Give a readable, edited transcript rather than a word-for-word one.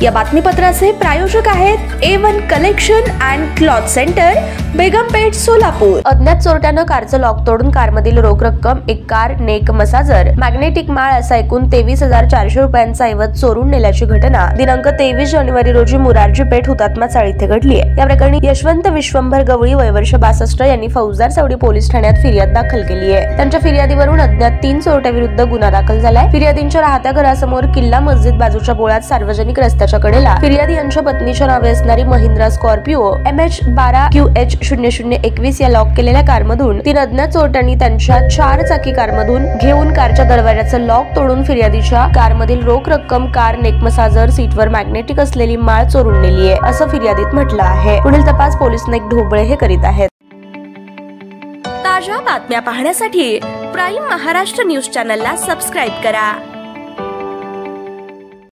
या बातमीपत्राचे प्रायोजक आहेत A1 collection and cloth centre, Begampeth, Solapur. अज्ञात चोरट्यानं कारचं लॉक तोडून कारमधील रोख रक्कम, एक कार, नेक मसाजर, मॅग्नेटिक माळ असा एकूण 23,400 रुपयांचा ऐवज चोरून नेल्याची घटना दिनांक 23 जानेवारी रोजी मुरारजी पेठ हुतात्मा चाळ इथे घडली आहे। या प्रकरणी यशवंत विश्वंभर गवळी वय वर्ष 62 यांनी फौजदार सावडी पोलीस ठाण्यात फिर्याद दाखल केली आहे। त्यांच्या फिर्यादीवरून अज्ञात 3 चोरट्याविरुद्ध गुन्हा दाखल झालाय। फिर्यादींच्या राहत्या घरासमोर किल्ला मस्जिद बाजूच्या बोळात सार्वजनिक रस्त्याच्या कडेला फिर्यादी यांच्या पत्नीच्या नावे असणारी महिंद्रा स्कॉर्पिओ MH12QH0021 या लॉक केलेल्या कारमधून 3 अज्ञात चोरट्यांनी त्यांच्या 4 चाकी कारमधून घेऊन कारच्या दरवाजाचं लॉक तोडून फिर्यादीच्या कारमधील रोख रक्कम, कार, नेक मसाजर, सीटवर मॅग्नेटिक असलेली माळ चोरून नेली आहे असं फिर्यादीत म्हटलं आहे। पुढील तपास पोलीस नाईक ढोबळे हे करीत आहेत। ताज्या बातम्या पाहण्यासाठी प्राईम महाराष्ट्र न्यूज चॅनलला सबस्क्राईब करा।